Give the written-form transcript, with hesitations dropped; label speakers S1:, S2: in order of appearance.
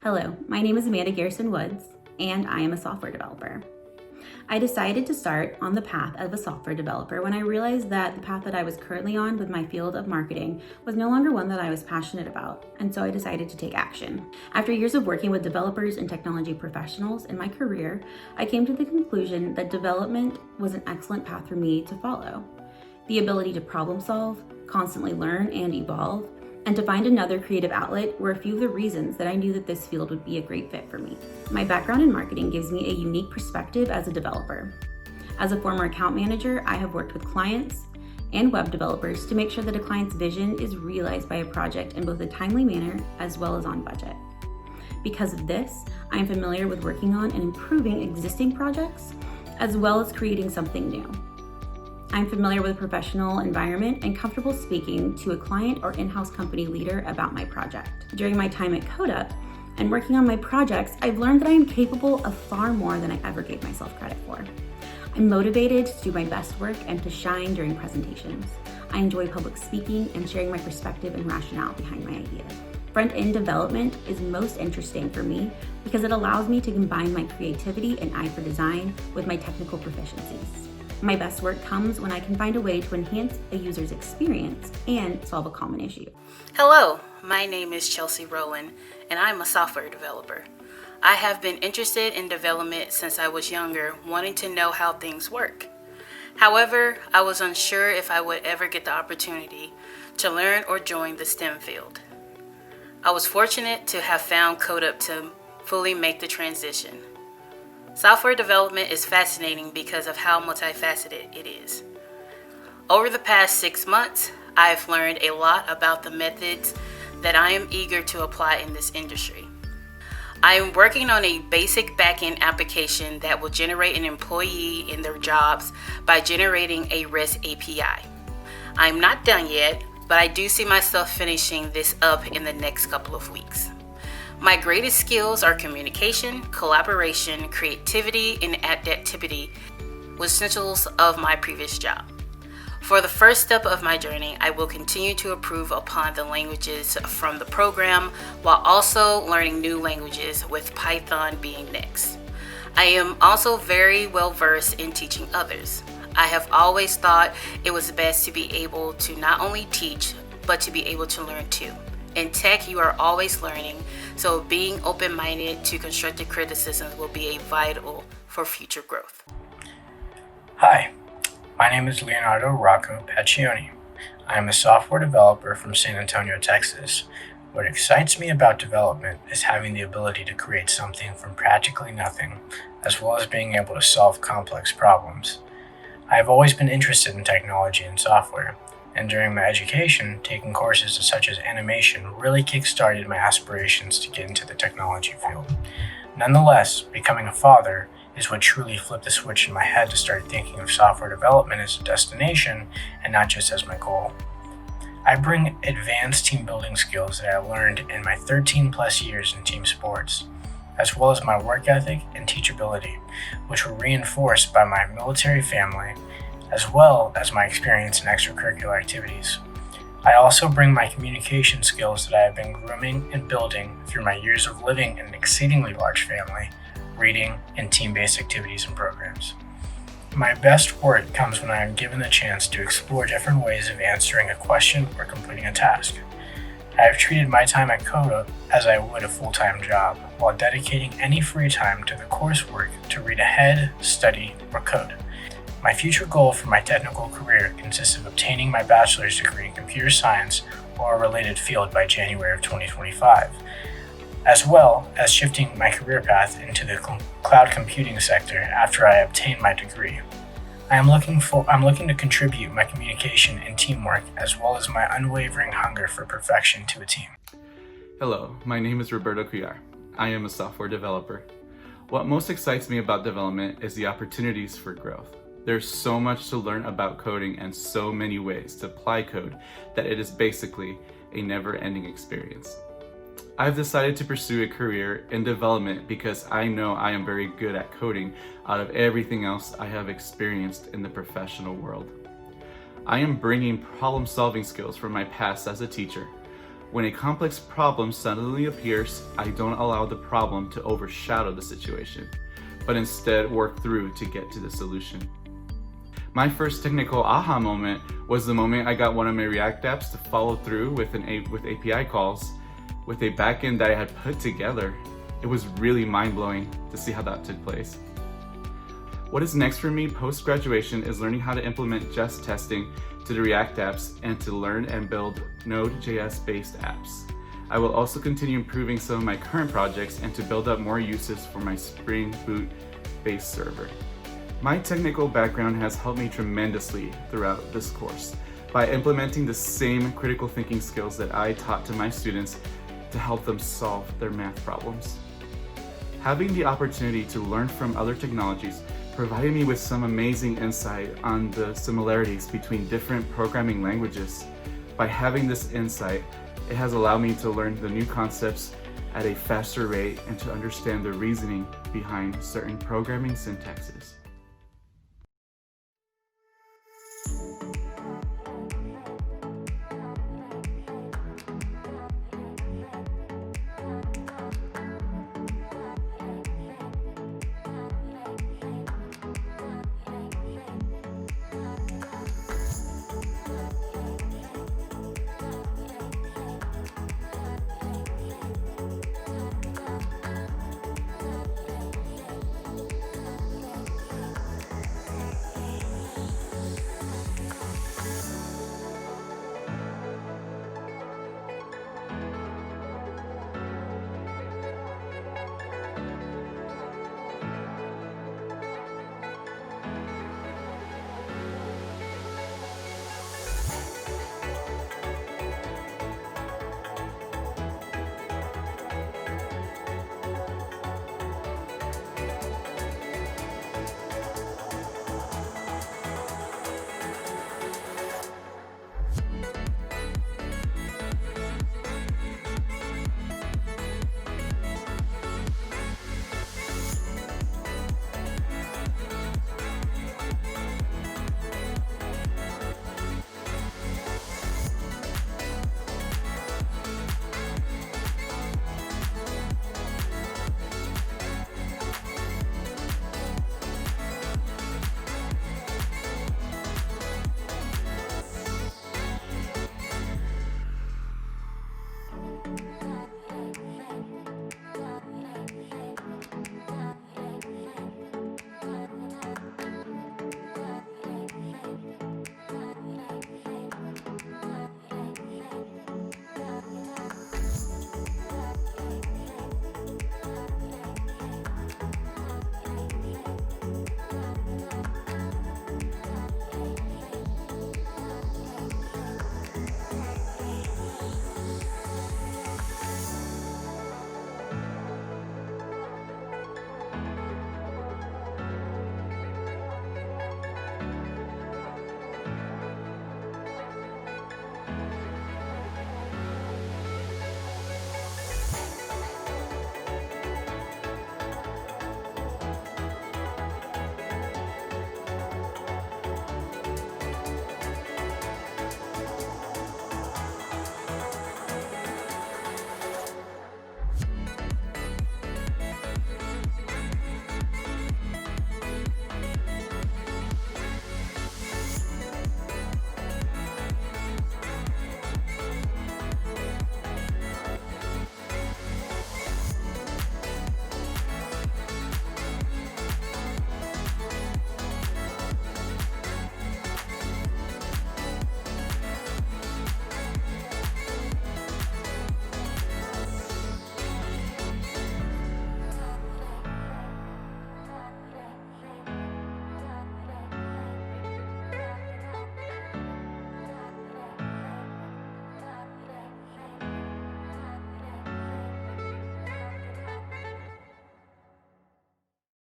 S1: Hello, my name is Amanda Garrison Woods, and I am a software developer. I decided to start on the path of a software developer when I realized that the path that I was currently on with my field of marketing was no longer one that I was passionate about, and so I decided to take action. After years of working with developers and technology professionals in my career, I came to the conclusion that development was an excellent path for me to follow. The ability to problem solve, constantly learn and evolve, and to find another creative outlet were a few of the reasons that I knew that this field would be a great fit for me. My background in marketing gives me a unique perspective as a developer. As a former account manager, I have worked with clients and web developers to make sure that a client's vision is realized by a project in both a timely manner as well as on budget. Because of this, I am familiar with working on and improving existing projects, as well as creating something new. I'm familiar with a professional environment and comfortable speaking to a client or in-house company leader about my project. During my time at CodeUp and working on my projects, I've learned that I am capable of far more than I ever gave myself credit for. I'm motivated to do my best work and to shine during presentations. I enjoy public speaking and sharing my perspective and rationale behind my ideas. Front-end development is most interesting for me because it allows me to combine my creativity and eye for design with my technical proficiencies. My best work comes when I can find a way to enhance a user's experience and solve a common issue.
S2: Hello, my name is Chelsea Rowland, and I'm a software developer. I have been interested in development since I was younger, wanting to know how things work. However, I was unsure if I would ever get the opportunity to learn or join the STEM field. I was fortunate to have found CodeUp to fully make the transition. Software development is fascinating because of how multifaceted it is. Over the past 6 months, I've learned a lot about the methods that I am eager to apply in this industry. I am working on a basic backend application that will generate an employee in their jobs by generating a REST API. I'm not done yet, but I do see myself finishing this up in the next couple of weeks. My greatest skills are communication, collaboration, creativity, and adaptivity, with essentials of my previous job. For the first step of my journey, I will continue to improve upon the languages from the program while also learning new languages, with Python being next. I am also very well versed in teaching others. I have always thought it was best to be able to not only teach, but to be able to learn too. In tech, you are always learning, so being open-minded to constructive criticism will be vital for future growth.
S3: Hi, my name is Leonardo PACCIONE. I am a software developer from San Antonio, Texas. What excites me about development is having the ability to create something from practically nothing, as well as being able to solve complex problems. I have always been interested in technology and software, and during my education, taking courses such as animation really kick-started my aspirations to get into the technology field. Nonetheless, becoming a father is what truly flipped the switch in my head to start thinking of software development as a destination and not just as my goal. I bring advanced team building skills that I learned in my 13 plus years in team sports, as well as my work ethic and teachability, which were reinforced by my military family, as well as my experience in extracurricular activities. I also bring my communication skills that I have been grooming and building through my years of living in an exceedingly large family, reading, and team-based activities and programs. My best work comes when I am given the chance to explore different ways of answering a question or completing a task. I have treated my time at CodeUp as I would a full-time job, while dedicating any free time to the coursework to read ahead, study, or code. My future goal for my technical career consists of obtaining my bachelor's degree in computer science or a related field by January of 2025, as well as shifting my career path into the cloud computing sector after I obtain my degree. I'm looking to contribute my communication and teamwork, as well as my unwavering hunger for perfection to a team.
S4: Hello, my name is Roberto Cuyar. I am a software developer. What most excites me about development is the opportunities for growth. There's so much to learn about coding and so many ways to apply code that it is basically a never-ending experience. I've decided to pursue a career in development because I know I am very good at coding out of everything else I have experienced in the professional world. I am bringing problem-solving skills from my past as a teacher, When a complex problem suddenly appears, I don't allow the problem to overshadow the situation, but instead work through to get to the solution. My first technical aha moment was the moment I got one of my React apps to follow through with API calls with a backend that I had put together. It was really mind-blowing to see how that took place. What is next for me post-graduation is learning how to implement just testing to the React apps and to learn and build Node.js-based apps. I will also continue improving some of my current projects and to build up more uses for my Spring Boot-based server. My technical background has helped me tremendously throughout this course by implementing the same critical thinking skills that I taught to my students to help them solve their math problems. Having the opportunity to learn from other technologies provided me with some amazing insight on the similarities between different programming languages. By having this insight, it has allowed me to learn the new concepts at a faster rate and to understand the reasoning behind certain programming syntaxes.